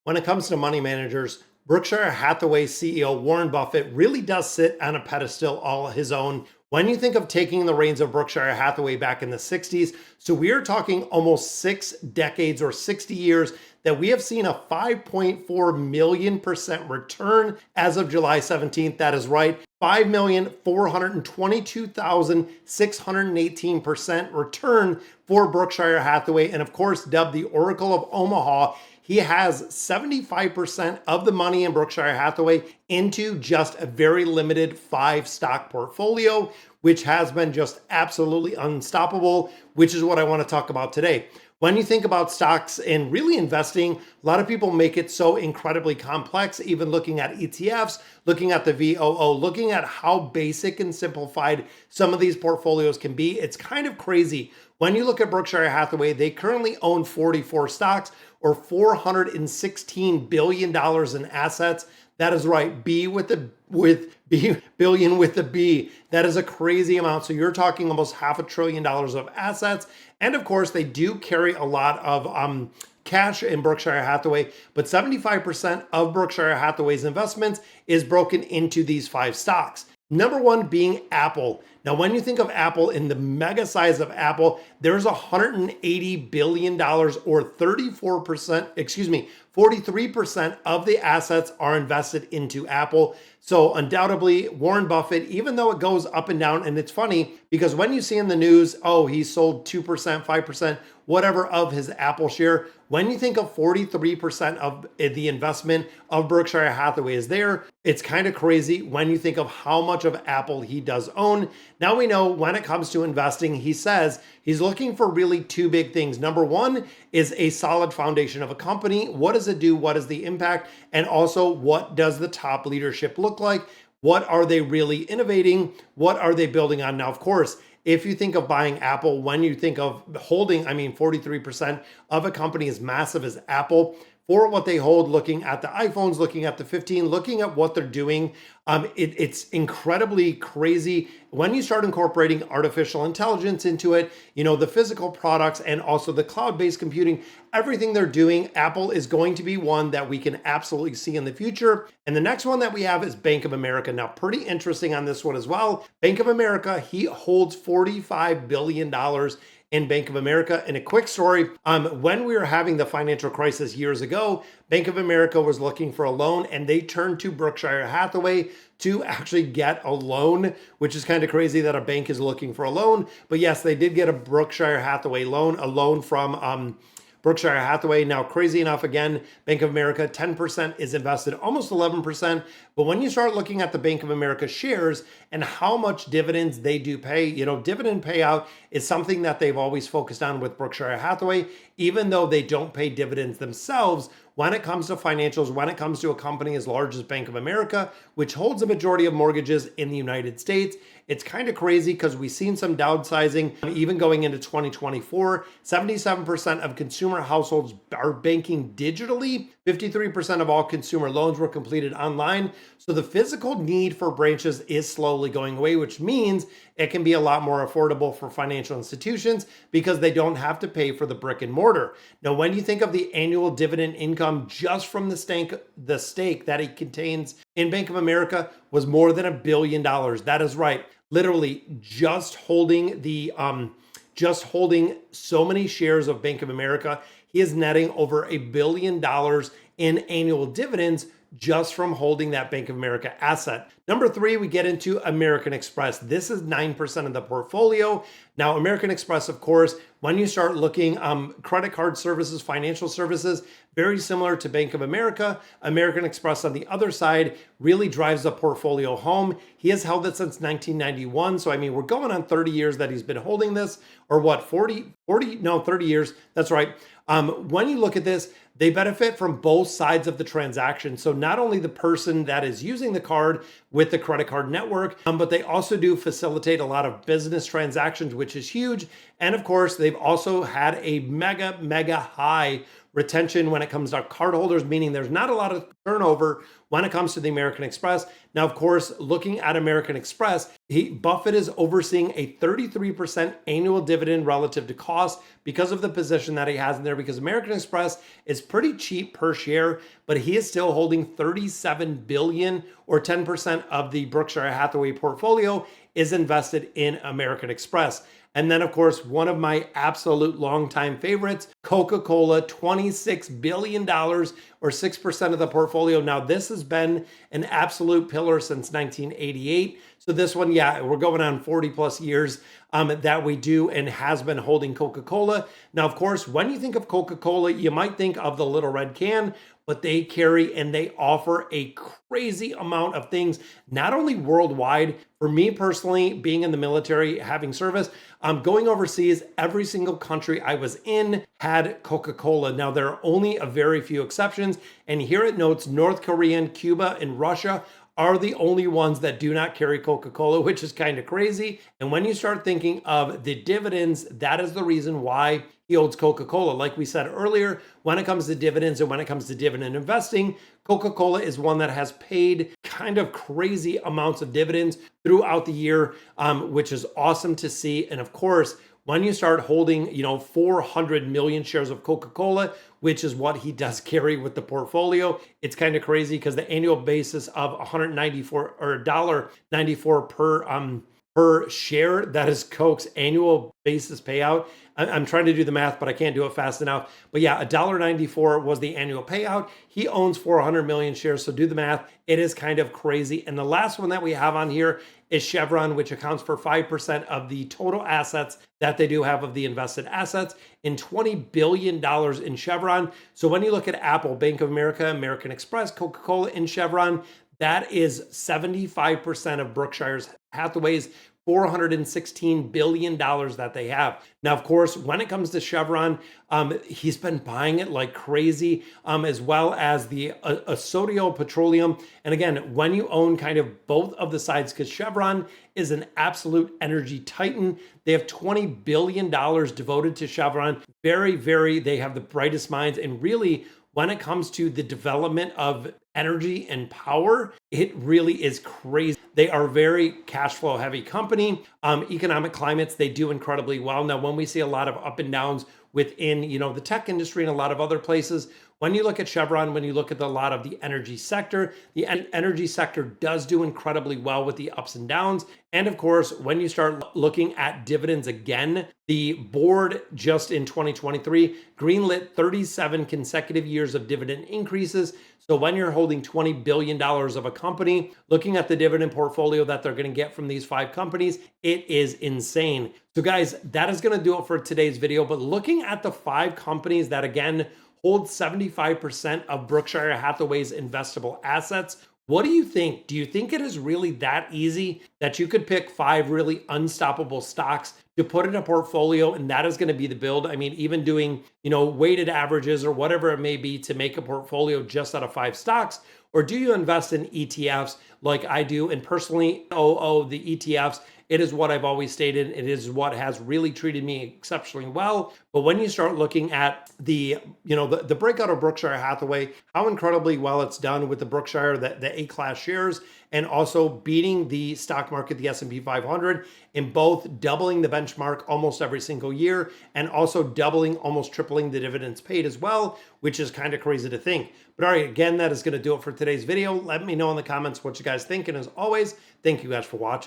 When it comes to money managers, Berkshire Hathaway CEO Warren Buffett really does sit on a pedestal all his own. When you think of taking the reins of Berkshire Hathaway back in the 60s, so we are talking almost 6 decades or 60 years that we have seen a 5.4 million% return as of July 17th. That is right, 5,422,618% return for Berkshire Hathaway. And of course, dubbed the Oracle of Omaha, he has 75% of the money in Berkshire Hathaway into just a very limited 5-stock portfolio, which has been just absolutely unstoppable, which is what I want to talk about today. When you think about stocks and really investing, a lot of people make it so incredibly complex, even looking at ETFs, looking at the VOO, looking at how basic and simplified some of these portfolios can be. It's kind of crazy. When you look at Berkshire Hathaway, they currently own 44 stocks or $416 billion in assets. That is right, billion with the B. That is a crazy amount. So you're talking almost $500 billion of assets. And of course, they do carry a lot of cash in Berkshire Hathaway, but 75% of Berkshire Hathaway's investments is broken into these 5 stocks. Number one being Apple. Now, when you think of Apple in the mega size of Apple, there's $180 billion or 43% of the assets are invested into Apple. So undoubtedly, Warren Buffett, even though it goes up and down, and it's funny because when you see in the news, oh, he sold 2%, 5%, whatever of his Apple share, when you think of 43% of the investment of Berkshire Hathaway is there, it's kind of crazy when you think of how much of Apple he does own. Now we know when it comes to investing, he says he's looking for really 2 big things. Number one is a solid foundation of a company. What does it do? What is the impact? And also, what does the top leadership look like? What are they really innovating? What are they building on? Now, of course, if you think of buying Apple, when you think of holding, 43% of a company as massive as Apple, for what they hold, looking at the iPhones, looking at the 15, looking at what they're doing, it's incredibly crazy. When you start incorporating artificial intelligence into it, the physical products and also the cloud-based computing, everything they're doing, Apple is going to be one that we can absolutely see in the future. And the next one that we have is Bank of America. Now, pretty interesting on this one as well. Bank of America, he holds $45 billion in Bank of America. And a quick story, when we were having the financial crisis years ago, Bank of America was looking for a loan and they turned to Berkshire Hathaway to actually get a loan, which is kind of crazy that a bank is looking for a loan. But yes, they did get a Berkshire Hathaway loan, a loan from Berkshire Hathaway. Now, crazy enough, again, Bank of America, 10% is invested, almost 11%. But when you start looking at the Bank of America shares and how much dividends they do pay, dividend payout is something that they've always focused on with Berkshire Hathaway, even though they don't pay dividends themselves. When it comes to financials, when it comes to a company as large as Bank of America, which holds a majority of mortgages in the United States, it's kind of crazy because we've seen some downsizing, even going into 2024. 77% of consumer households are banking digitally. 53% of all consumer loans were completed online. So the physical need for branches is slowly going away, which means it can be a lot more affordable for financial institutions because they don't have to pay for the brick and mortar. Now, when you think of the annual dividend income just from the stake that it contains in Bank of America was more than $1 billion. That is right. Literally just holding so many shares of Bank of America, he is netting over $1 billion in annual dividends just from holding that Bank of America asset. Number 3, we get into American Express. This is 9% of the portfolio. Now, American Express, of course, when you start looking, credit card services, financial services, very similar to Bank of America. American Express on the other side really drives the portfolio home. He has held it since 1991. So, we're going on 30 years that he's been holding this, or what, 30 years. That's right. When you look at this, they benefit from both sides of the transaction. So not only the person that is using the card with the credit card network, but they also do facilitate a lot of business transactions, which is huge. And of course, they've also had a mega high retention when it comes to cardholders, meaning there's not a lot of turnover when it comes to the American Express. Now, of course, looking at American Express, Buffett is overseeing a 33% annual dividend relative to cost because of the position that he has in there, because American Express is pretty cheap per share, but he is still holding 37 billion, or 10% of the Berkshire Hathaway portfolio is invested in American Express. And then, of course, one of my absolute longtime favorites, Coca-Cola, $26 billion, or 6% of the portfolio. Now, this has been an absolute pillar since 1988. So this one, yeah, we're going on 40 plus years that we do and has been holding Coca-Cola. Now, of course, when you think of Coca-Cola, you might think of the little red can, but they carry and they offer a crazy amount of things, not only worldwide. For me personally, being in the military, having service, going overseas, every single country I was in had Coca-Cola. Now, there are only a very few exceptions. And here it notes North Korea, Cuba, and Russia are the only ones that do not carry Coca-Cola, which is kind of crazy. And when you start thinking of the dividends, that is the reason why he owns Coca-Cola. Like we said earlier, when it comes to dividends and when it comes to dividend investing, Coca-Cola is one that has paid kind of crazy amounts of dividends throughout the year, which is awesome to see. And of course, when you start holding, 400 million shares of Coca-Cola, which is what he does carry with the portfolio, it's kind of crazy because the annual basis of 194 or $1.94 per share, that is Coke's annual basis payout. I'm trying to do the math, but I can't do it fast enough. But yeah, $1.94 was the annual payout. He owns 400 million shares, so do the math. It is kind of crazy. And the last one that we have on here is Chevron, which accounts for 5% of the total assets that they do have of the invested assets, and $20 billion in Chevron. So when you look at Apple, Bank of America, American Express, Coca-Cola, and Chevron, that is 75% of Berkshire Hathaway's $416 billion that they have. Now, of course, when it comes to Chevron, he's been buying it like crazy, as well as the Asodio Petroleum. And again, when you own kind of both of the sides, because Chevron is an absolute energy titan, they have $20 billion devoted to Chevron. They have the brightest minds. And really, when it comes to the development of energy and power, it really is crazy. They are a very cash flow heavy company. Economic climates, they do incredibly well. Now, when we see a lot of up and downs within, the tech industry and a lot of other places, when you look at Chevron, when you look at a lot of the energy sector does do incredibly well with the ups and downs. And of course, when you start looking at dividends again, the board just in 2023 greenlit 37 consecutive years of dividend increases. So when you're holding $20 billion of a company, looking at the dividend portfolio that they're going to get from these 5 companies, it is insane. So guys, that is going to do it for today's video. But looking at the 5 companies that again hold 75% of Berkshire Hathaway's investable assets, what do you think? Do you think it is really that easy that you could pick 5 really unstoppable stocks to put in a portfolio and that is going to be the build? I mean, even doing, weighted averages or whatever it may be to make a portfolio just out of 5 stocks? Or do you invest in ETFs like I do? And personally, the ETFs, it is what I've always stated. It is what has really treated me exceptionally well. But when you start looking at the breakout of Berkshire Hathaway, how incredibly well it's done with the Berkshire, the A-class shares, and also beating the stock market, the S&P 500, in both doubling the benchmark almost every single year, and also doubling, almost tripling the dividends paid as well, which is kind of crazy to think. But all right, again, that is going to do it for today's video. Let me know in the comments what you guys think. And as always, thank you guys for watching.